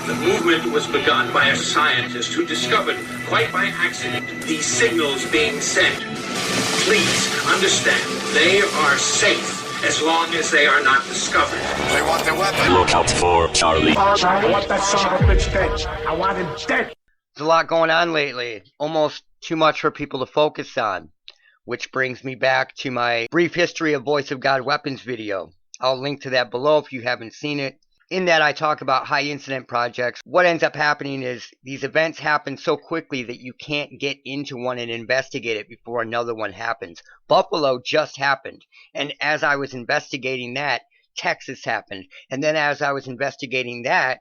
The movement was begun by a scientist who discovered, quite by accident, these signals being sent. Please understand, they are safe as long as they are not discovered. They want their weapon. Lookoutfa Charlie. I want that son of a bitch dead. I want him dead. There's a lot going on lately, almost too much for people to focus on, which brings me back to my brief history of Voice of God weapons video. I'll link to that below if you haven't seen it. In that I talk about high incident projects. What ends up happening is these events happen so quickly that you can't get into one and investigate it before another one happens. Buffalo just happened, and as I was investigating that, Texas happened, and then as I was investigating that,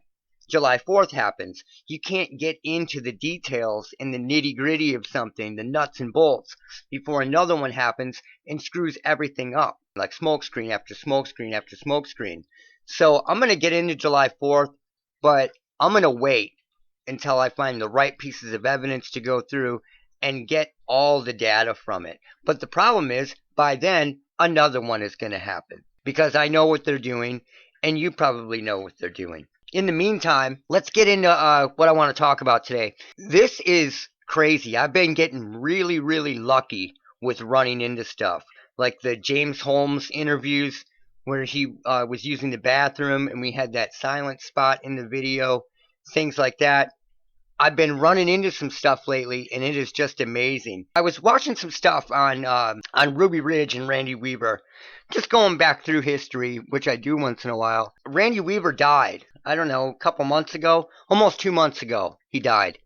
July 4th happens. You can't get into the details and the nitty-gritty of something, the nuts and bolts, before another one happens and screws everything up, like smokescreen after smokescreen after smokescreen. So I'm going to get into July 4th, but I'm going to wait until I find the right pieces of evidence to go through and get all the data from it. But the problem is, by then, another one is going to happen, because I know what they're doing, and you probably know what they're doing. In the meantime, let's get into what I want to talk about today. This is crazy. I've been getting really, really lucky with running into stuff, like the James Holmes interviews, where he was using the bathroom and we had that silent spot in the video, things like that. I've been running into some stuff lately, and it is just amazing. I was watching some stuff on Ruby Ridge and Randy Weaver, just going back through history, which I do once in a while. Randy Weaver died, I don't know, a couple months ago, almost 2 months ago, he died.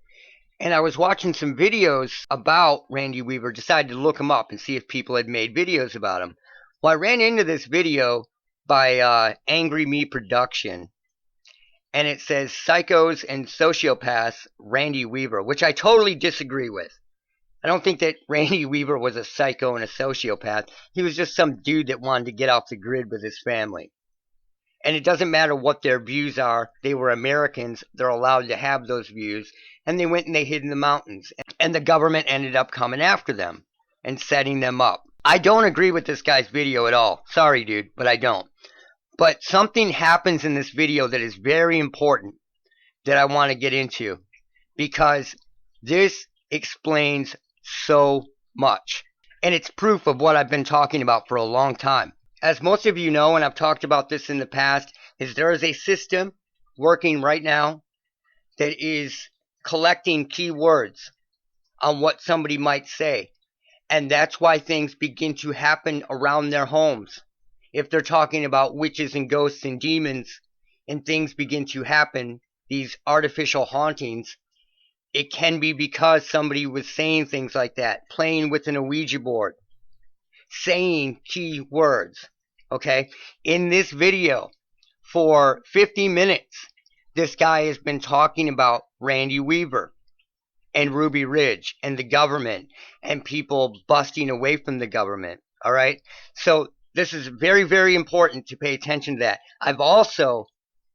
And I was watching some videos about Randy Weaver, decided to look him up and see if people had made videos about him. Well, I ran into this video by Angry Me Production, and it says Psychos and Sociopaths Randy Weaver, which I totally disagree with. I don't think that Randy Weaver was a psycho and a sociopath. He was just some dude that wanted to get off the grid with his family. And it doesn't matter what their views are. They were Americans. They're allowed to have those views. And they went and they hid in the mountains. And the government ended up coming after them and setting them up. I don't agree with this guy's video at all. Sorry, dude, but I don't. But something happens in this video that is very important that I want to get into, because this explains so much. And it's proof of what I've been talking about for a long time. As most of you know, and I've talked about this in the past, is there is a system working right now that is collecting keywords on what somebody might say. And that's why things begin to happen around their homes. If they're talking about witches and ghosts and demons, and things begin to happen, these artificial hauntings, it can be because somebody was saying things like that, playing with an Ouija board, saying key words. Okay? In this video, for 50 minutes, this guy has been talking about Randy Weaver and Ruby Ridge and the government and people busting away from the government. All right? So this is very, very important to pay attention to that. I've also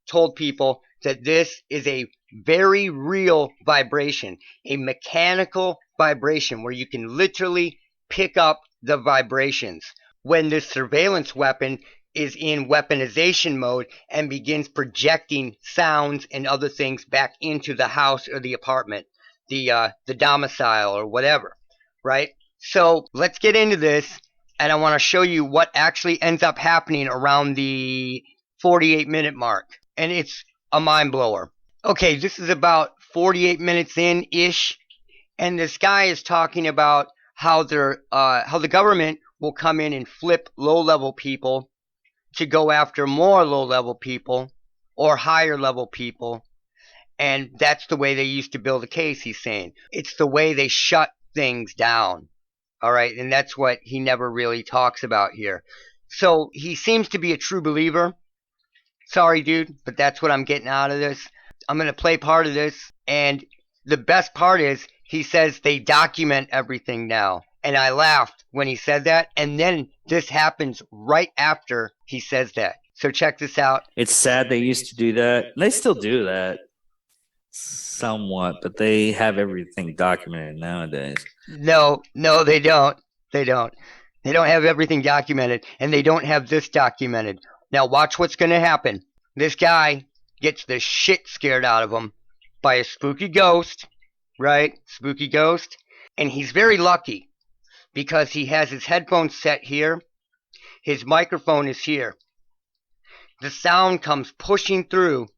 told people that this is a very real vibration, a mechanical vibration where you can literally pick up the vibrations. When this surveillance weapon is in weaponization mode and begins projecting sounds and other things back into the house or the apartment, the domicile or whatever, right? So let's get into this, and I want to show you what actually ends up happening around the 48-minute mark, and it's a mind blower. Okay, this is about 48 minutes in-ish, and this guy is talking about how the government will come in and flip low-level people to go after more low-level people or higher-level people. And that's the way they used to build a case, he's saying. It's the way they shut things down. All right? And that's what he never really talks about here. So he seems to be a true believer. Sorry, dude, but that's what I'm getting out of this. I'm going to play part of this. And the best part is he says they document everything now. And I laughed when he said that. And then this happens right after he says that. So check this out. It's sad they used to do that. They still do that somewhat, but they have everything documented nowadays. No, they don't. They don't have everything documented, and they don't have this documented. Now watch what's going to happen. This guy gets the shit scared out of him by a spooky ghost, right? Spooky ghost. And he's very lucky because he has his headphones set here. His microphone is here. The sound comes pushing through,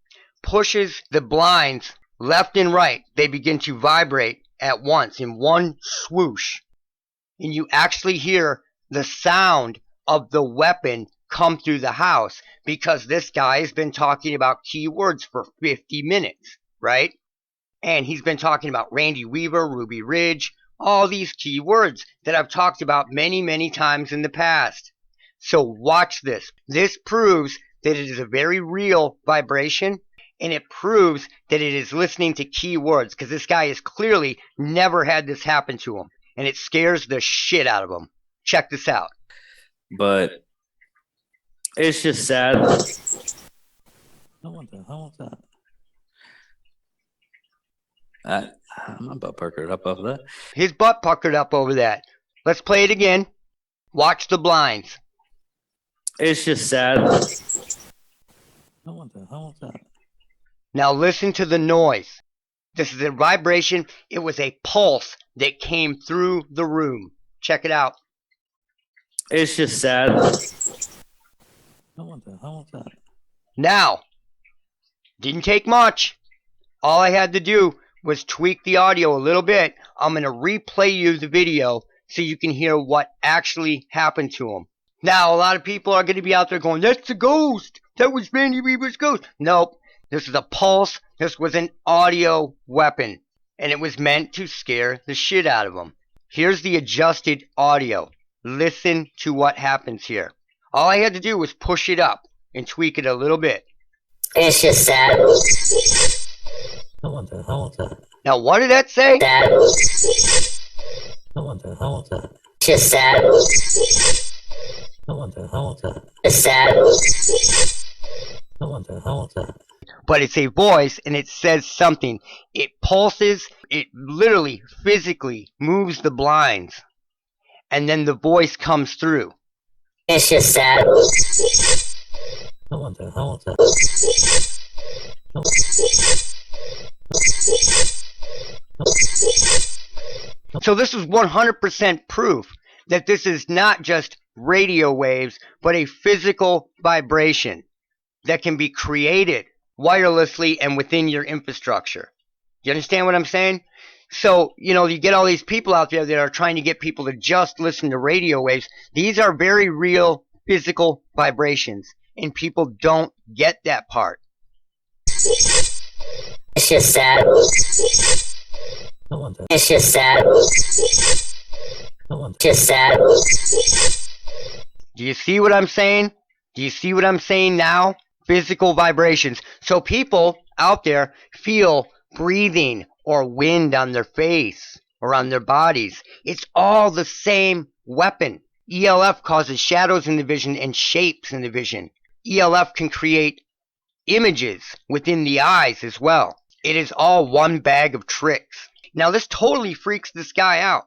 pushes the blinds left and right. They begin to vibrate at once in one swoosh. And you actually hear the sound of the weapon come through the house because this guy has been talking about keywords for 50 minutes, right? And he's been talking about Randy Weaver, Ruby Ridge, all these keywords that I've talked about many, many times in the past. So watch this. This proves that it is a very real vibration, and it proves that it is listening to keywords because this guy has clearly never had this happen to him, and it scares the shit out of him. Check this out. But it's just sad. What the hell was that? I'm butt puckered up over that. His butt puckered up over that. Let's play it again. Watch the blinds. It's just sad. What the hell was that? Now listen to the noise. This is a vibration. It was a pulse that came through the room. Check it out. It's just sad. What the hell was that? Now, didn't take much. All I had to do was tweak the audio a little bit. I'm going to replay you the video so you can hear what actually happened to him. Now, a lot of people are going to be out there going, that's the ghost. That was Randy Weaver's ghost. Nope. This is a pulse. This was an audio weapon. And it was meant to scare the shit out of him. Here's the adjusted audio. Listen to what happens here. All I had to do was push it up and tweak it a little bit. It's just sad. What the hell was that? Now, what did that say? Sad. What the hell was that? Just sad. What the hell was that? It's sad. What the hell was that? But it's a voice and it says something. It pulses. It literally, physically moves the blinds. And then the voice comes through. It's just sad. What the hell was that? So this is 100% proof that this is not just radio waves, but a physical vibration that can be created wirelessly and within your infrastructure. You understand what I'm saying? So, you get all these people out there that are trying to get people to just listen to radio waves. These are very real physical vibrations, and people don't get that part. It's just sad. It's just sad. Just sad. Do you see what I'm saying? Do you see what I'm saying now? Physical vibrations. So people out there feel breathing or wind on their face or on their bodies. It's all the same weapon. ELF causes shadows in the vision and shapes in the vision. ELF can create images within the eyes as well. It is all one bag of tricks. Now this totally freaks this guy out.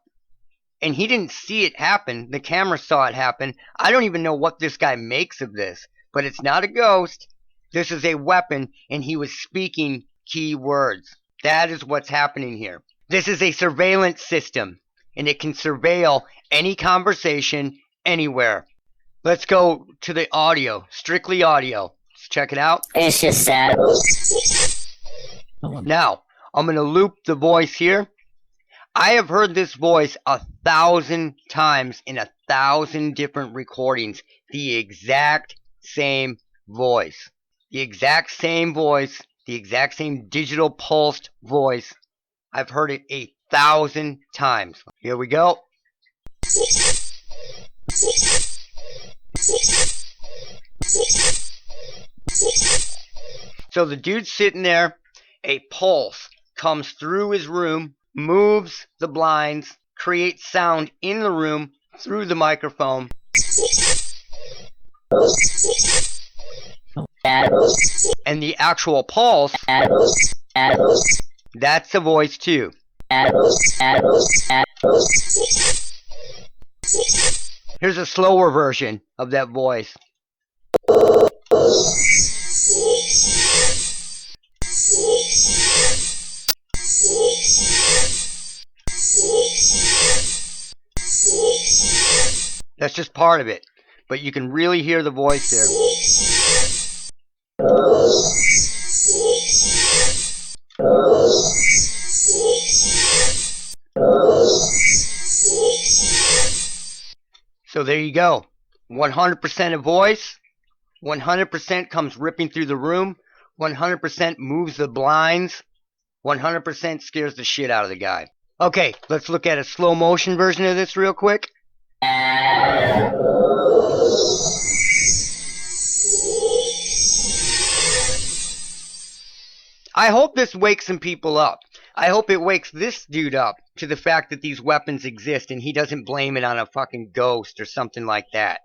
And he didn't see it happen. The camera saw it happen. I don't even know what this guy makes of this. But it's not a ghost. This is a weapon, and he was speaking key words. That is what's happening here. This is a surveillance system, and it can surveil any conversation anywhere. Let's go to the audio, strictly audio. Let's check it out. It's just sad. Now, I'm going to loop the voice here. I have heard this voice 1,000 times in 1,000 different recordings. The exact same voice. The exact same voice. The exact same digital pulsed voice. I've heard it 1,000 times. Here we go. So the dude's sitting there. A pulse comes through his room, moves the blinds, creates sound in the room through the microphone. And the actual pulse, that's the voice too. Here's a slower version of that voice. That's just part of it. But you can really hear the voice there. So there you go. 100% a voice. 100% comes ripping through the room. 100% moves the blinds. 100% scares the shit out of the guy. Okay, let's look at a slow motion version of this real quick. I hope this wakes some people up. I hope it wakes this dude up to the fact that these weapons exist and he doesn't blame it on a fucking ghost or something like that.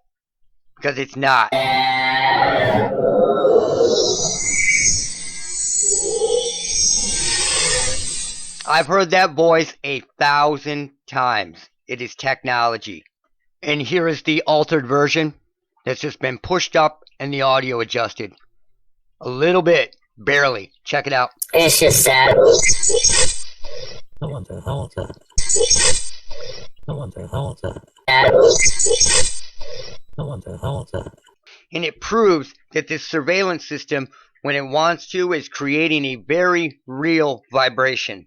Because it's not. I've heard that voice 1,000 times. It is technology. And here is the altered version that's just been pushed up and the audio adjusted. A little bit. Barely. Check it out. It's just sad. And it proves that this surveillance system, when it wants to, is creating a very real vibration.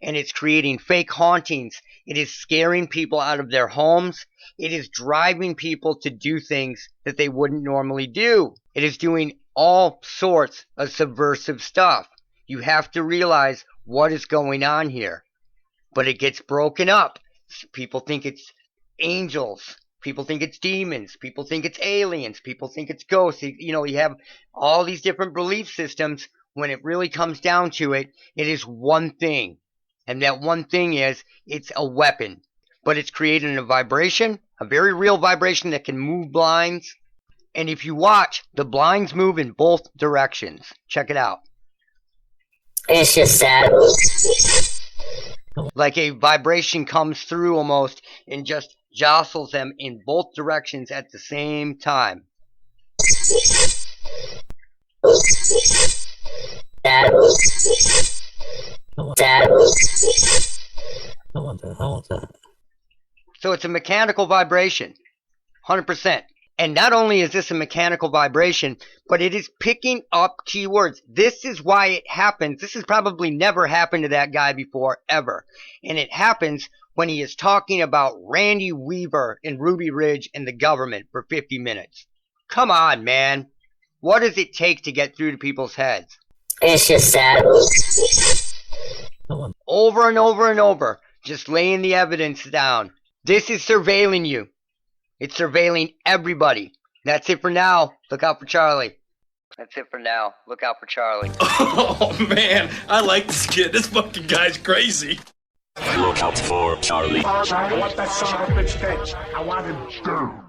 And it's creating fake hauntings. It is scaring people out of their homes. It is driving people to do things that they wouldn't normally do. It is doing all sorts of subversive stuff. You have to realize what is going on here. But it gets broken up. People think it's angels. People think it's demons. People think it's aliens. People think it's ghosts. You know, you have all these different belief systems. When it really comes down to it, it is one thing. And that one thing is, it's a weapon. But it's creating a vibration, a very real vibration that can move blinds. And if you watch, the blinds move in both directions. Check it out. It's just sad. Like a vibration comes through almost and just jostles them in both directions at the same time. Sad. Sad. So it's a mechanical vibration. 100%. And not only is this a mechanical vibration, but it is picking up keywords. This is why it happens. This has probably never happened to that guy before, ever. And it happens when he is talking about Randy Weaver in Ruby Ridge and the government for 50 minutes. Come on, man. What does it take to get through to people's heads? It's just sad. Over and over and over, just laying the evidence down. This is surveilling you. It's surveilling everybody. That's it for now. Look out for Charlie. That's it for now. Look out for Charlie. Oh man, I like this kid. This fucking guy's crazy. Look out for Charlie. I want that son of a bitch dead. I want him dead.